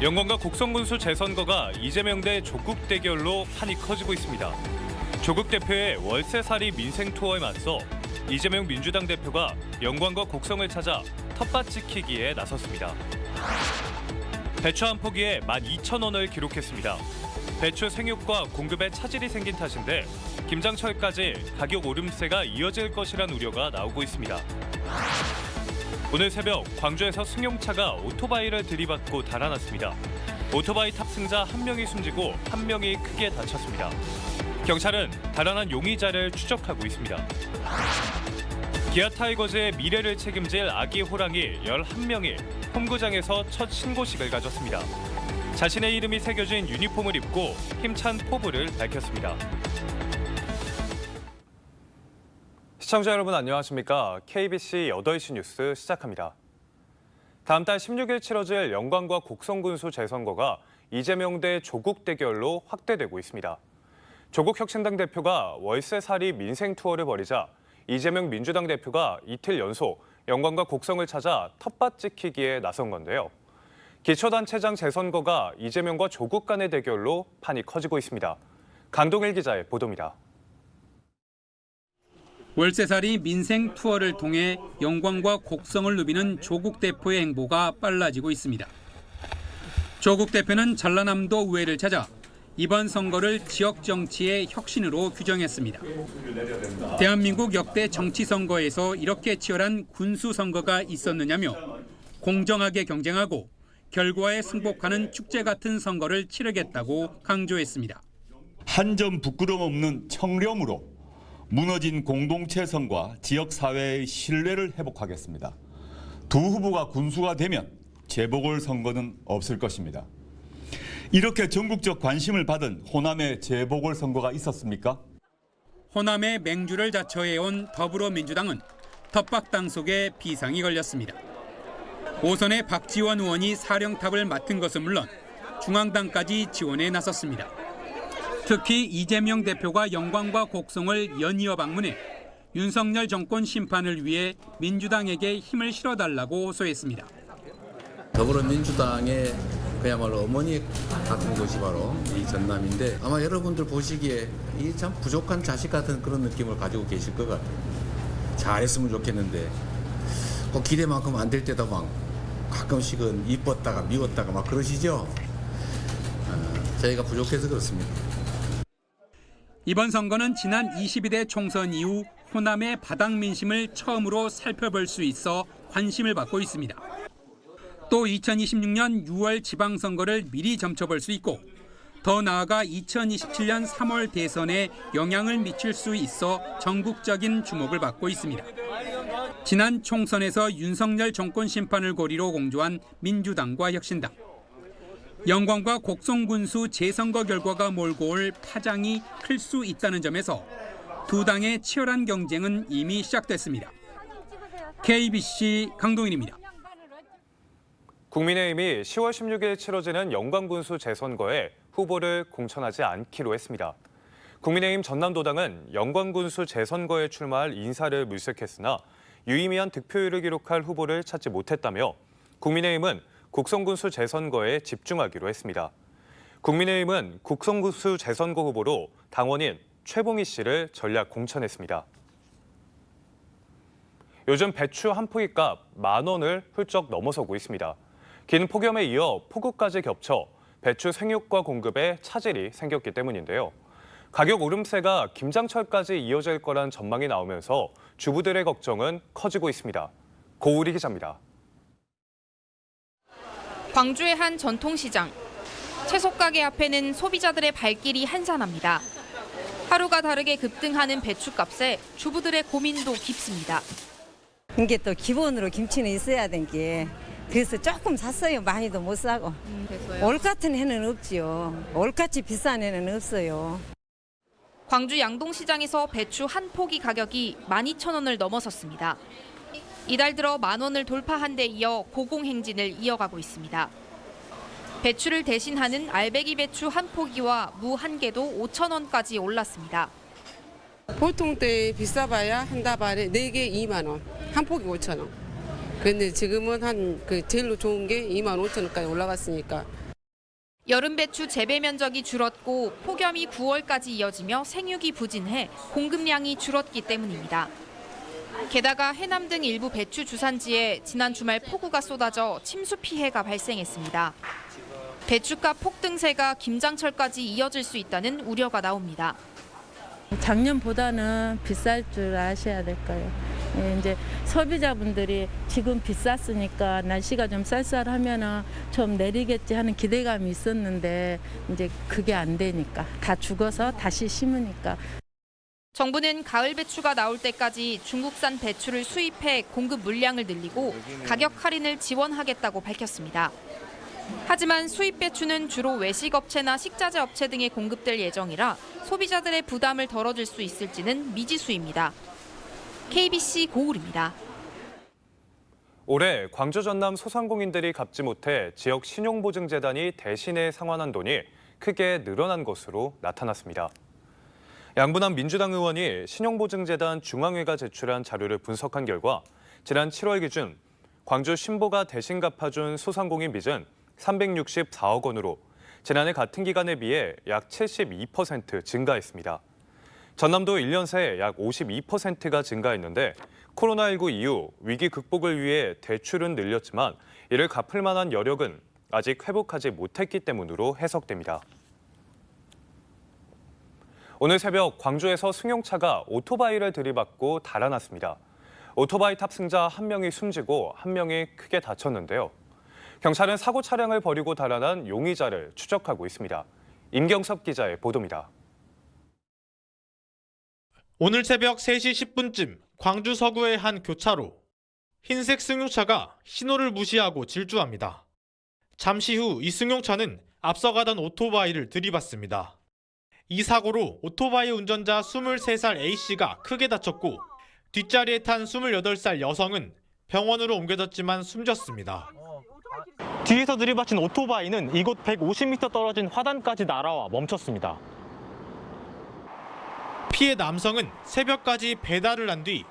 영광과 곡성군수 재선거가 이재명 대 조국 대결로 판이 커지고 있습니다. 조국 대표의 월세살이 민생 투어에 맞서 이재명 민주당 대표가 영광과 곡성을 찾아 텃밭 지키기에 나섰습니다. 배추 한 포기에 12,000원을 기록했습니다. 배추 생육과 공급에 차질이 생긴 탓인데 김장철까지 가격 오름세가 이어질 것이란 우려가 나오고 있습니다. 오늘 새벽 광주에서 승용차가 오토바이를 들이받고 달아났습니다. 오토바이 탑승자 1명이 숨지고 1명이 크게 다쳤습니다. 경찰은 달아난 용의자를 추적하고 있습니다. 기아 타이거즈의 미래를 책임질 아기 호랑이 11명이 홈구장에서 첫 신고식을 가졌습니다. 자신의 이름이 새겨진 유니폼을 입고 힘찬 포부를 밝혔습니다. 시청자 여러분 안녕하십니까? KBC 8시 뉴스 시작합니다. 다음 달 16일 치러질 영광과 곡성군수 재선거가 이재명 대 조국 대결로 확대되고 있습니다. 조국 혁신당 대표가 월세살이 민생 투어를 벌이자 이재명 민주당 대표가 이틀 연속 영광과 곡성을 찾아 텃밭 지키기에 나선 건데요. 기초단체장 재선거가 이재명과 조국 간의 대결로 판이 커지고 있습니다. 강동일 기자의 보도입니다. 월세살이 민생 투어를 통해 영광과 곡성을 누비는 조국 대표의 행보가 빨라지고 있습니다. 조국 대표는 전라남도 의회를 찾아 이번 선거를 지역 정치의 혁신으로 규정했습니다. 대한민국 역대 정치 선거에서 이렇게 치열한 군수 선거가 있었느냐며 공정하게 경쟁하고 결과에 승복하는 축제 같은 선거를 치르겠다고 강조했습니다. 한 점 부끄럼 없는 청렴으로 무너진 공동체성과 지역사회의 신뢰를 회복하겠습니다. 두 후보가 군수가 되면 재보궐선거는 없을 것입니다. 이렇게 전국적 관심을 받은 호남의 재보궐선거가 있었습니까? 호남의 맹주를 자처해온 더불어민주당은 텃밭당 속에 비상이 걸렸습니다. 오선의 박지원 의원이 사령탑을 맡은 것은 물론 중앙당까지 지원에 나섰습니다. 특히 이재명 대표가 영광과 곡성을 연이어 방문해 윤석열 정권 심판을 위해 민주당에게 힘을 실어달라고 호소했습니다. 더불어민주당의 그야말로 어머니 같은 곳이 바로 이 전남인데 아마 여러분들 보시기에 이 참 부족한 자식 같은 그런 느낌을 가지고 계실 것 같아요. 잘했으면 좋겠는데 꼭 기대만큼 안 될 때도 막 가끔씩은 이뻤다가 미웠다가 막 그러시죠. 저희가 부족해서 그렇습니다. 이번 선거는 지난 22대 총선 이후 호남의 바닥 민심을 처음으로 살펴볼 수 있어 관심을 받고 있습니다. 또 2026년 6월 지방선거를 미리 점쳐볼 수 있고 더 나아가 2027년 3월 대선에 영향을 미칠 수 있어 전국적인 주목을 받고 있습니다. 지난 총선에서 윤석열 정권 심판을 고리로 공조한 민주당과 혁신당. 영광과 곡성군수 재선거 결과가 몰고 올 파장이 클 수 있다는 점에서 두 당의 치열한 경쟁은 이미 시작됐습니다. KBC 강동인입니다. 국민의힘이 10월 16일 치러지는 영광군수 재선거에 후보를 공천하지 않기로 했습니다. 국민의힘 전남도당은 영광군수 재선거에 출마할 인사를 물색했으나 유의미한 득표율을 기록할 후보를 찾지 못했다며 국민의힘은 곡성군수 재선거에 집중하기로 했습니다. 국민의힘은 곡성군수 재선거 후보로 당원인 최봉희 씨를 전략 공천했습니다. 요즘 배추 한 포기값 10,000원을 훌쩍 넘어서고 있습니다. 긴 폭염에 이어 폭우까지 겹쳐 배추 생육과 공급에 차질이 생겼기 때문인데요. 가격 오름세가 김장철까지 이어질 거란 전망이 나오면서 주부들의 걱정은 커지고 있습니다. 고우리 기자입니다. 광주의 한 전통시장. 채소 가게 앞에는 소비자들의 발길이 한산합니다. 하루가 다르게 급등하는 배추값에 주부들의 고민도 깊습니다. 이게 또 기본으로 김치는 있어야 되는 게 그래서 조금 샀어요. 많이도 못 사고. 올 같은 해는 없지요. 올같이 비싼 해는 없어요. 광주 양동시장에서 배추 한 포기 가격이 12,000원을 넘어섰습니다. 이달 들어 10,000원을 돌파한 데 이어 고공행진을 이어가고 있습니다. 배추를 대신하는 알배기 배추 한 포기와 무 한 개도 5,000원까지 올랐습니다. 보통 때 비싸봐야 한 다발에 4개 2만 원, 한 포기 5,000원. 그런데 지금은 제일로 좋은 게 25,000원까지 올라갔으니까 여름 배추 재배 면적이 줄었고 폭염이 9월까지 이어지며 생육이 부진해 공급량이 줄었기 때문입니다. 게다가 해남 등 일부 배추 주산지에 지난 주말 폭우가 쏟아져 침수 피해가 발생했습니다. 배추값 폭등세가 김장철까지 이어질 수 있다는 우려가 나옵니다. 작년보다는 비쌀 줄 아셔야 될 거예요. 예, 이제 소비자분들이 지금 비쌌으니까 날씨가 좀 쌀쌀하면은 좀 내리겠지 하는 기대감이 있었는데 이제 그게 안 되니까 다 죽어서 다시 심으니까. 정부는 가을 배추가 나올 때까지 중국산 배추를 수입해 공급 물량을 늘리고 가격 할인을 지원하겠다고 밝혔습니다. 하지만 수입 배추는 주로 외식업체나 식자재 업체 등에 공급될 예정이라 소비자들의 부담을 덜어줄 수 있을지는 미지수입니다. KBC 고울입니다. 올해 광주 전남 소상공인들이 갚지 못해 지역 신용보증재단이 대신에 상환한 돈이 크게 늘어난 것으로 나타났습니다. 양분한 민주당 의원이 신용보증재단 중앙회가 제출한 자료를 분석한 결과 지난 7월 기준 광주 신보가 대신 갚아준 소상공인 빚은 364억 원으로 지난해 같은 기간에 비해 약 72% 증가했습니다. 전남도 1년 새 약 52%가 증가했는데 코로나19 이후 위기 극복을 위해 대출은 늘렸지만 이를 갚을 만한 여력은 아직 회복하지 못했기 때문으로 해석됩니다. 오늘 새벽 광주에서 승용차가 오토바이를 들이받고 달아났습니다. 오토바이 탑승자 1명이 숨지고 1명이 크게 다쳤는데요. 경찰은 사고 차량을 버리고 달아난 용의자를 추적하고 있습니다. 임경섭 기자의 보도입니다. 오늘 새벽 3시 10분쯤 광주 서구의 한 교차로 흰색 승용차가 신호를 무시하고 질주합니다. 잠시 후 이 승용차는 앞서가던 오토바이를 들이받습니다. 이 사고로 오토바이 운전자 23살 A씨가 크게 다쳤고 뒷자리에 탄 28살 여성은 병원으로 옮겨졌지만 숨졌습니다. 뒤에서 들이받친 오토바이는 이곳 150m 떨어진 화단까지 날아와 멈췄습니다. 피해 남성은 새벽까지 배달을 한 뒤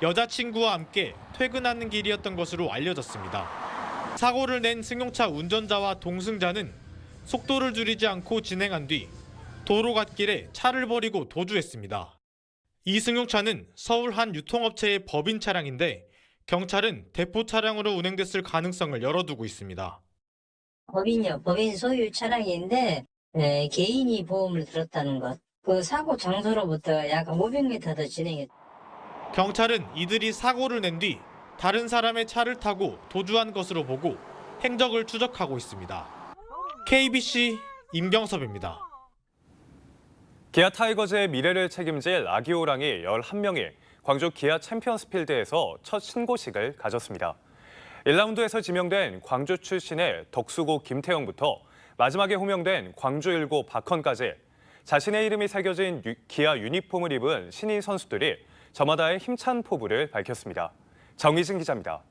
여자친구와 함께 퇴근하는 길이었던 것으로 알려졌습니다. 사고를 낸 승용차 운전자와 동승자는 속도를 줄이지 않고 진행한 뒤 도로 갓길에 차를 버리고 도주했습니다. 이 승용차는 서울 한 유통업체의 법인 차량인데 경찰은 대포 차량으로 운행됐을 가능성을 열어두고 있습니다. 법인이요. 법인 소유 차량인데 개인이 보험을 들었다는 것. 그 사고 장소로부터 약 500m 더 진행했. 경찰은 이들이 사고를 낸 뒤 다른 사람의 차를 타고 도주한 것으로 보고 행적을 추적하고 있습니다. KBC 임경섭입니다. 기아 타이거즈의 미래를 책임질 아기 호랑이 11명이 광주 기아 챔피언스필드에서 첫 신고식을 가졌습니다. 1라운드에서 지명된 광주 출신의 덕수고 김태형부터 마지막에 호명된 광주 1고 박헌까지 자신의 이름이 새겨진 기아 유니폼을 입은 신인 선수들이 저마다의 힘찬 포부를 밝혔습니다. 정희진 기자입니다.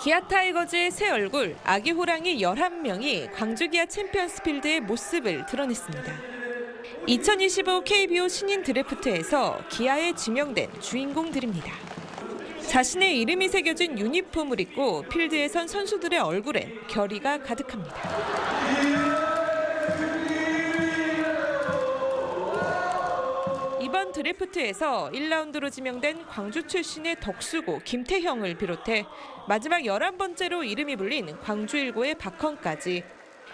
기아 타이거즈의 새 얼굴, 아기 호랑이 11명이 광주 기아 챔피언스필드의 모습을 드러냈습니다. 2025 KBO 신인 드래프트에서 기아에 지명된 주인공들입니다. 자신의 이름이 새겨진 유니폼을 입고 필드에 선 선수들의 얼굴엔 결의가 가득합니다. 이번 드래프트에서 1라운드로 지명된 광주 출신의 덕수고 김태형을 비롯해 마지막 11번째로 이름이 불린 광주 1고의 박헌까지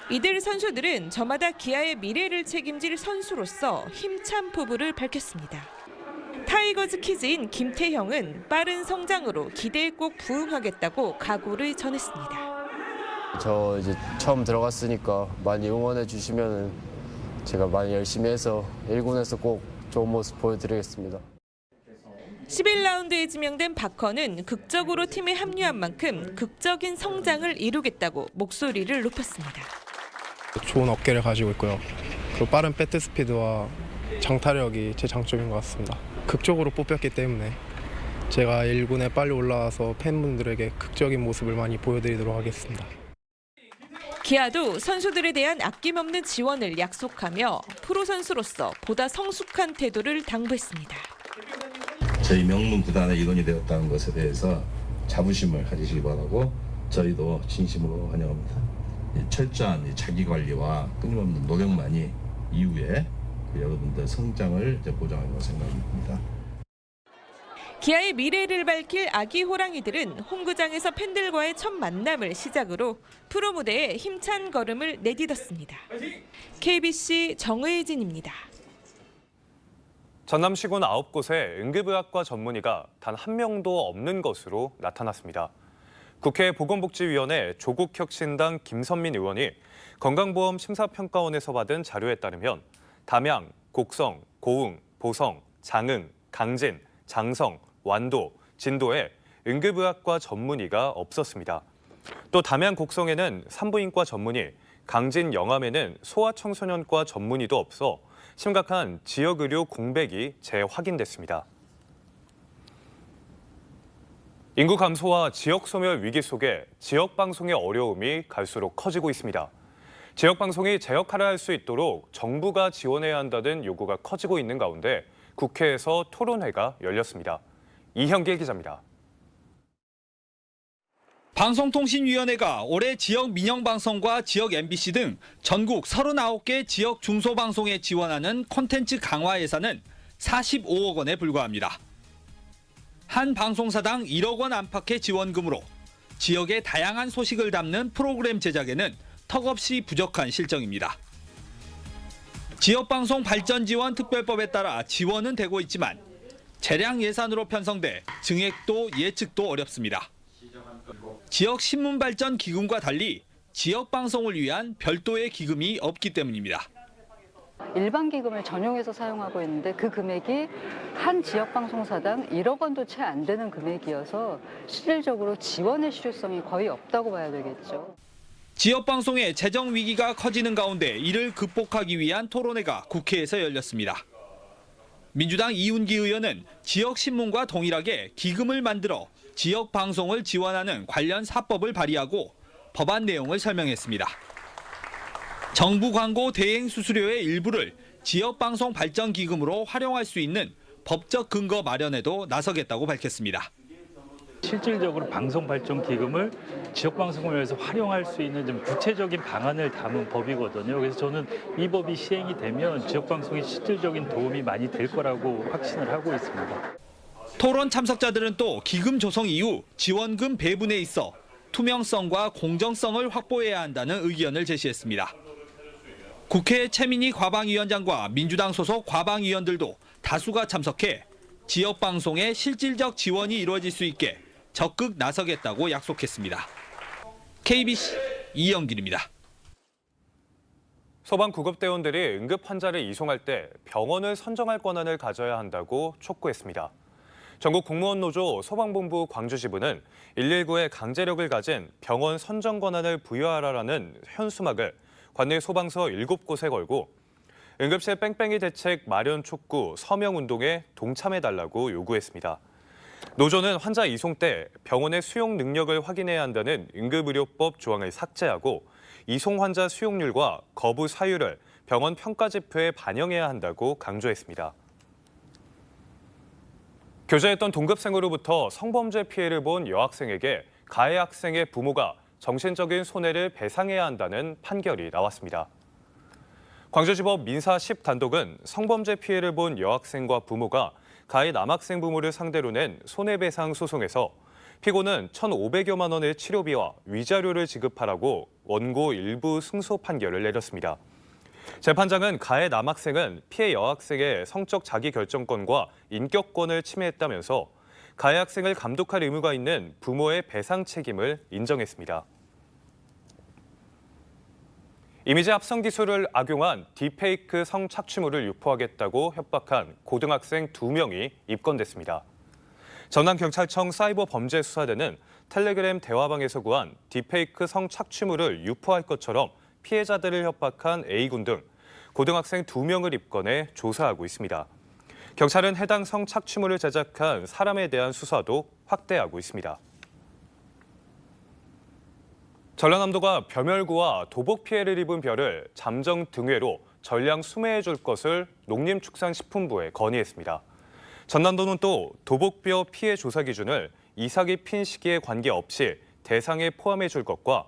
이들 선수들은 저마다 기아의 미래를 책임질 선수로서 힘찬 포부를 밝혔습니다. 타이거즈 키즈인 김태형은 빠른 성장으로 기대에 꼭 부응하겠다고 각오를 전했습니다. 저 이제 처음 들어갔으니까 많이 응원해 주시면 제가 많이 열심히 해서 1군에서 꼭 좋은 모습 보여드리겠습니다. 11라운드에 지명된 박헌은 극적으로 팀에 합류한 만큼 극적인 성장을 이루겠다고 목소리를 높였습니다. 좋은 어깨를 가지고 있고요. 그리고 빠른 배트 스피드와 장타력이 제 장점인 것 같습니다. 극적으로 뽑혔기 때문에 제가 1군에 빨리 올라와서 팬분들에게 극적인 모습을 많이 보여드리도록 하겠습니다. 기아도 선수들에 대한 아낌없는 지원을 약속하며 프로 선수로서 보다 성숙한 태도를 당부했습니다. 저희 명문 구단의 일원이 되었다는 것에 대해서 자부심을 가지시기 바라고 저희도 진심으로 환영합니다. 철저한 자기 관리와 끊임없는 노력만이 이후에 여러분들 성장을 보장한다고 생각합니다. 기아의 미래를 밝힐 아기 호랑이들은 홈구장에서 팬들과의 첫 만남을 시작으로 프로 무대에 힘찬 걸음을 내딛었습니다. KBC 정의진입니다. 전남 시군 9곳에 응급의학과 전문의가 단 한 명도 없는 것으로 나타났습니다. 국회 보건복지위원회 조국혁신당 김선민 의원이 건강보험 심사평가원에서 받은 자료에 따르면 담양, 곡성, 고흥, 보성, 장흥, 강진, 장성, 완도, 진도에 응급의학과 전문의가 없었습니다. 또 담양 곡성에는 산부인과 전문의, 강진 영암에는 소아청소년과 전문의도 없어 심각한 지역의료 공백이 재확인됐습니다. 인구 감소와 지역 소멸 위기 속에 지역 방송의 어려움이 갈수록 커지고 있습니다. 지역 방송이 제 역할을 할 수 있도록 정부가 지원해야 한다는 요구가 커지고 있는 가운데 국회에서 토론회가 열렸습니다. 이형길 기자입니다. 방송통신위원회가 올해 지역 민영방송과 지역 MBC 등 전국 39개 지역 중소방송에 지원하는 콘텐츠 강화 예산은 45억 원에 불과합니다. 한 방송사당 1억 원 안팎의 지원금으로 지역의 다양한 소식을 담는 프로그램 제작에는 턱없이 부족한 실정입니다. 지역방송 발전지원 특별법에 따라 지원은 되고 있지만 재량 예산으로 편성돼 증액도 예측도 어렵습니다. 지역 신문발전 기금과 달리 지역 방송을 위한 별도의 기금이 없기 때문입니다. 일반 기금을 전용해서 사용하고 있는데 그 금액이 한 지역 방송사당 1억 원도 채 안 되는 금액이어서 실질적으로 지원의 실효성이 거의 없다고 봐야 되겠죠. 지역 방송의 재정 위기가 커지는 가운데 이를 극복하기 위한 토론회가 국회에서 열렸습니다. 민주당 이운기 의원은 지역 신문과 동일하게 기금을 만들어 지역 방송을 지원하는 관련 사법을 발의하고 법안 내용을 설명했습니다. 정부 광고 대행 수수료의 일부를 지역 방송 발전 기금으로 활용할 수 있는 법적 근거 마련에도 나서겠다고 밝혔습니다. 실질적으로 방송 발전 기금을 지역 방송을 위해서 활용할 수 있는 좀 구체적인 방안을 담은 법이거든요. 그래서 저는 이 법이 시행이 되면 지역 방송에 실질적인 도움이 많이 될 거라고 확신을 하고 있습니다. 토론 참석자들은 또 기금 조성 이후 지원금 배분에 있어 투명성과 공정성을 확보해야 한다는 의견을 제시했습니다. 국회 최민희 과방위원장과 민주당 소속 과방위원들도 다수가 참석해 지역 방송의 실질적 지원이 이루어질 수 있게 적극 나서겠다고 약속했습니다. KBC 이영길입니다. 소방구급대원들이 응급 환자를 이송할 때 병원을 선정할 권한을 가져야 한다고 촉구했습니다. 전국 공무원 노조 소방본부 광주지부는 119에 강제력을 가진 병원 선정 권한을 부여하라라는 현수막을 관내 소방서 7곳에 걸고 응급실 뺑뺑이 대책 마련 촉구 서명운동에 동참해달라고 요구했습니다. 노조는 환자 이송 때 병원의 수용 능력을 확인해야 한다는 응급의료법 조항을 삭제하고 이송 환자 수용률과 거부 사유를 병원 평가지표에 반영해야 한다고 강조했습니다. 교제했던 동급생으로부터 성범죄 피해를 본 여학생에게 가해 학생의 부모가 정신적인 손해를 배상해야 한다는 판결이 나왔습니다. 광주지법 민사 10단독은 성범죄 피해를 본 여학생과 부모가 가해 남학생 부모를 상대로 낸 손해배상 소송에서 피고는 1,500여만 원의 치료비와 위자료를 지급하라고 원고 일부 승소 판결을 내렸습니다. 재판장은 가해 남학생은 피해 여학생의 성적 자기결정권과 인격권을 침해했다면서 가해 학생을 감독할 의무가 있는 부모의 배상 책임을 인정했습니다. 이미지 합성 기술을 악용한 딥페이크 성착취물을 유포하겠다고 협박한 고등학생 2명이 입건됐습니다. 전남경찰청 사이버범죄수사대는 텔레그램 대화방에서 구한 딥페이크 성착취물을 유포할 것처럼 피해자들을 협박한 A군 등 고등학생 2명을 입건해 조사하고 있습니다. 경찰은 해당 성착취물을 제작한 사람에 대한 수사도 확대하고 있습니다. 전라남도가 벼멸구와 도복 피해를 입은 벼를 잠정 등회로 전량 수매해 줄 것을 농림축산식품부에 건의했습니다. 전남도는 또 도복벼 피해 조사 기준을 이삭이 핀 시기에 관계없이 대상에 포함해 줄 것과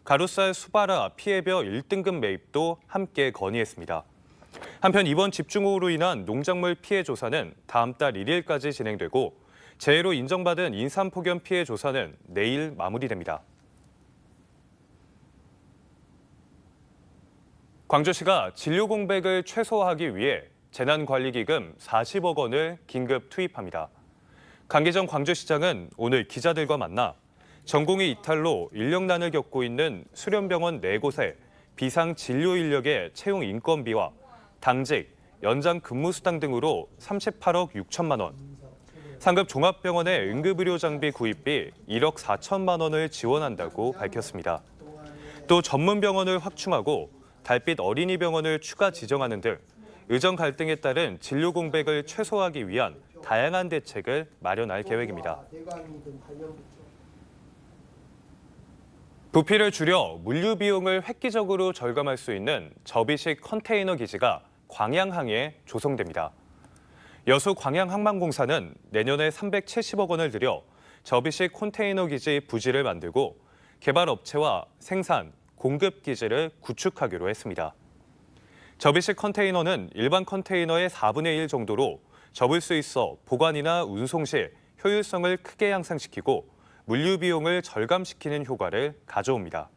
가로살 수바라 피해벼 1등급 매입도 함께 건의했습니다. 한편 이번 집중호우로 인한 농작물 피해 조사는 다음 달 1일까지 진행되고 재해로 인정받은 인삼폭염 피해 조사는 내일 마무리됩니다. 광주시가 진료 공백을 최소화하기 위해 재난관리기금 40억 원을 긴급 투입합니다. 강기정 광주시장은 오늘 기자들과 만나 전공의 이탈로 인력난을 겪고 있는 수련병원 4곳의 비상 진료 인력의 채용 인건비와 당직, 연장 근무수당 등으로 38억 6천만 원, 상급 종합병원의 응급의료 장비 구입비 1억 4천만 원을 지원한다고 밝혔습니다. 또 전문병원을 확충하고 달빛 어린이병원을 추가 지정하는 등 의정 갈등에 따른 진료 공백을 최소화하기 위한 다양한 대책을 마련할 계획입니다. 부피를 줄여 물류 비용을 획기적으로 절감할 수 있는 접이식 컨테이너 기지가 광양항에 조성됩니다. 여수 광양항만공사는 내년에 370억 원을 들여 접이식 컨테이너 기지 부지를 만들고 개발 업체와 생산, 공급 기지를 구축하기로 했습니다. 접이식 컨테이너는 일반 컨테이너의 4분의 1 정도로 접을 수 있어 보관이나 운송 시 효율성을 크게 향상시키고 물류 비용을 절감시키는 효과를 가져옵니다.